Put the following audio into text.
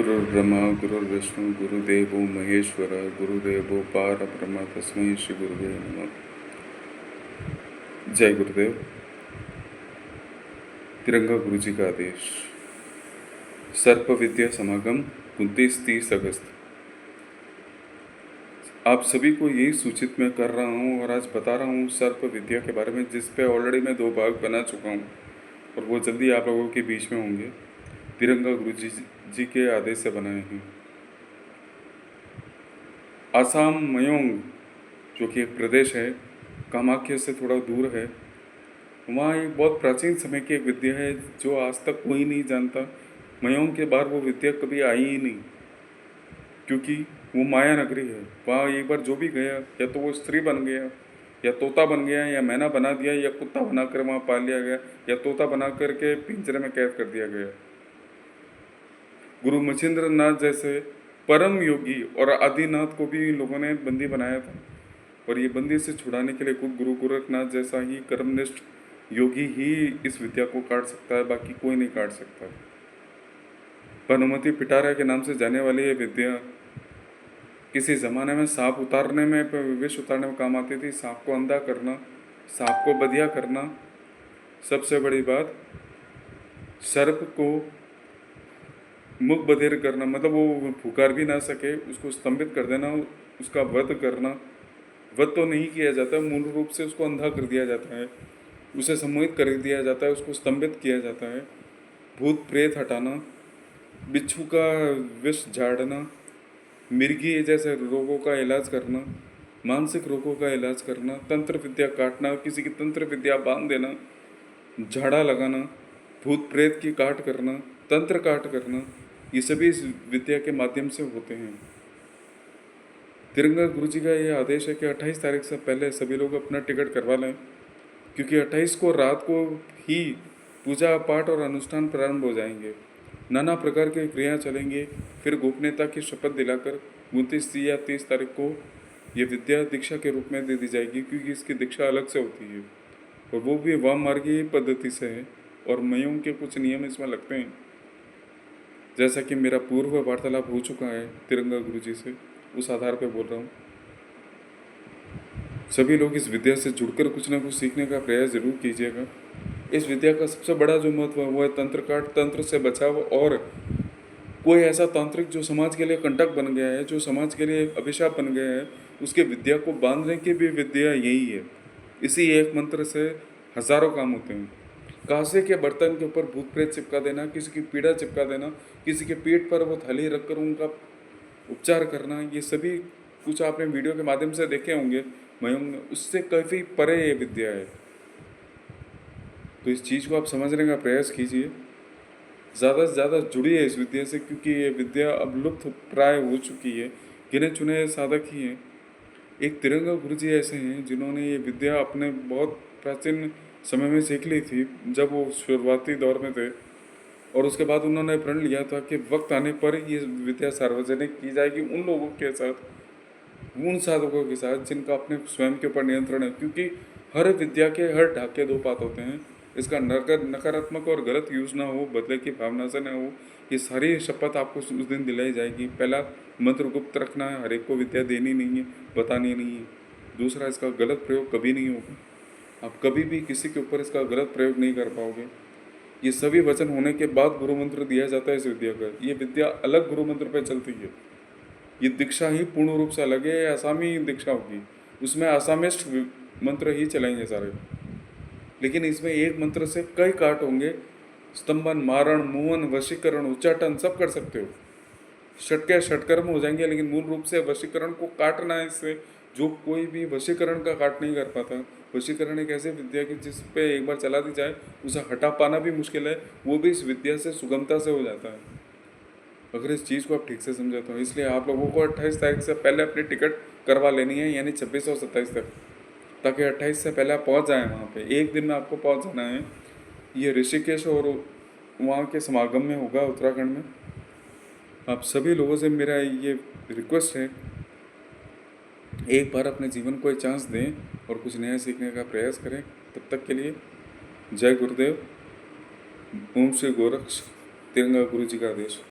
गुरुर्ब्रह्मा गुरुर्विष्णु गुरुदेवो महेश्वर गुरुदेवो परब्रह्म तस्मै श्री गुरुवे नमः। जय गुरुदेव। तिरंगा गुरु जी का आदेश। सर्प विद्या समागम 29-30 अगस्त। आप सभी को यही सूचित मैं कर रहा हूँ और आज बता रहा हूँ सर्प विद्या के बारे में, जिस पे ऑलरेडी मैं 2 भाग बना चुका हूँ और वो जल्दी आप लोगों के बीच में होंगे। तिरंगा गुरु जी के आदेश से बनाए हैं। आसाम मयोंग, जो कि एक प्रदेश है, कामाख्या से थोड़ा दूर है, वहाँ एक बहुत प्राचीन समय की एक विद्या है जो आज तक कोई नहीं जानता। मयोंग के बाहर वो विद्या कभी आई ही नहीं, क्योंकि वो माया नगरी है। वहाँ एक बार जो भी गया, या तो वो स्त्री बन गया, या तोता बन गया, या मैना बना दिया, या कुत्ता बनाकर वहाँ पाल लिया गया, या तोता बना करके पिंजरे में कैद कर दिया गया। गुरु मच्छिंद्र नाथ जैसे परम योगी और आदिनाथ को भी इन लोगों ने बंदी बनाया था, और ये बंदी से छुड़ाने के लिए खुद गुरु गोरखनाथ जैसा ही कर्मनिष्ठ योगी ही इस विद्या को काट सकता है, बाकी कोई नहीं काट सकता। भानुमति पिटारा के नाम से जाने वाली ये विद्या किसी ज़माने में सांप उतारने में, विष उतारने में काम आती थी। सांप को अंधा करना, सांप को बधिया करना, सबसे बड़ी बात सर्प को मुख बधिर करना, मतलब वो पुकार भी ना सके, उसको स्तंभित कर देना, उसका वध करना। वध तो नहीं किया जाता, मूल रूप से उसको अंधा कर दिया जाता है, उसे सम्मोहित कर दिया जाता है, उसको स्तंभित किया जाता है। भूत प्रेत हटाना, बिच्छू का विष झाड़ना, मिर्गी जैसे रोगों का इलाज करना, मानसिक रोगों का इलाज करना, तंत्र विद्या काटना, किसी की तंत्र विद्या बांध देना, झाड़ा लगाना, भूत प्रेत की काट करना, तंत्र काट करना, ये सभी इस विद्या के माध्यम से होते हैं। तिरंगा गुरु जी का ये आदेश है कि 28 तारीख से पहले सभी लोग अपना टिकट करवा लें, क्योंकि 28 को रात को ही पूजा पाठ और अनुष्ठान प्रारंभ हो जाएंगे। नाना प्रकार की क्रियाएं चलेंगी। फिर गोपनीयता की शपथ दिलाकर 29 या 30 तारीख को ये विद्या दीक्षा के रूप में दे दी जाएगी, क्योंकि इसकी दीक्षा अलग से होती है और वो भी वाम मार्गी पद्धति से है, और मयोंग के कुछ नियम इसमें लगते हैं। जैसा कि मेरा पूर्व वार्तालाप हो चुका है तिरंगा गुरु जी से, उस आधार पर बोल रहा हूँ। सभी लोग इस विद्या से जुड़कर कुछ ना कुछ सीखने का प्रयास जरूर कीजिएगा। इस विद्या का सबसे बड़ा जो महत्व है वो है तंत्र काट, तंत्र से बचाव। और कोई ऐसा तांत्रिक जो समाज के लिए कंटक बन गया है, जो समाज के लिए अभिशाप बन गया है, उसके विद्या को बांधने की भी विद्या यही है। इसी एक मंत्र से हजारों काम होते हैं। कांसे के बर्तन के ऊपर भूत प्रेत चिपका देना, किसी की पीड़ा चिपका देना, किसी के पेट पर वो थाली रखकर उनका उपचार करना, ये सभी कुछ आपने वीडियो के माध्यम से देखे होंगे मयूंग, उससे काफ़ी परे ये विद्या है। तो इस चीज़ को आप समझने का प्रयास कीजिए, ज़्यादा से ज़्यादा जुड़िए इस विद्या से, क्योंकि ये विद्या अब लुप्त प्राय हो चुकी है। गिने चुने साधक ही हैं। एक तिरंगा गुरु जी ऐसे हैं जिन्होंने ये विद्या अपने बहुत प्राचीन समय में सीख ली थी, जब वो शुरुआती दौर में थे, और उसके बाद उन्होंने प्रण लिया था कि वक्त आने पर ये विद्या सार्वजनिक की जाएगी उन लोगों के साथ, उन साधकों के साथ जिनका अपने स्वयं के ऊपर नियंत्रण है। क्योंकि हर विद्या के हर ढाक के 2 पात होते हैं। इसका नकारात्मक और गलत यूज़ ना हो, बदले की भावना से ना हो। ये सारी शपथ आपको उस दिन दिलाई जाएगी। पहला, मंत्र गुप्त रखना है, हर एक को विद्या देनी नहीं है, बतानी नहीं है। दूसरा, इसका गलत प्रयोग कभी नहीं होगा। आप कभी भी किसी के ऊपर इसका गलत प्रयोग नहीं कर पाओगे। ये सभी वचन होने के बाद गुरु मंत्र दिया जाता है इस विद्या का। ये विद्या अलग गुरु मंत्र पर चलती है। ये दीक्षा ही पूर्ण रूप से अलग है, आसामी दीक्षा होगी, उसमें आसामिस्ट मंत्र ही चलेंगे सारे। लेकिन इसमें एक मंत्र से कई काट होंगे। स्तंभन, मारण, मोहन, वशीकरण, उच्चाटन सब कर सकते हो। षटके षटकर्म हो जाएंगे, लेकिन मूल रूप से वशीकरण को काटना है। इससे जो कोई भी वशीकरण का काट नहीं कर पाता। वशीकरण एक ऐसी विद्या की जिस पे एक बार चला दी जाए उसे हटा पाना भी मुश्किल है, वो भी इस विद्या से सुगमता से हो जाता है, अगर इस चीज़ को आप ठीक से समझे तो। इसलिए आप लोगों को 28 तारीख से पहले अपनी टिकट करवा लेनी है, यानी 26 और 27 तक, ताकि 28 से पहले आप पहुँच जाएँ वहाँ पे। एक दिन में आपको पहुँच जाना है। ये ऋषिकेश और वहाँ के समागम में होगा, उत्तराखंड में। आप सभी लोगों से मेरा ये रिक्वेस्ट है, एक बार अपने जीवन को एक चांस दें और कुछ नया सीखने का प्रयास करें। तब तक के लिए जय गुरुदेव। ओम श्री गोरक्ष। तिरंगा गुरु जी का आदेश।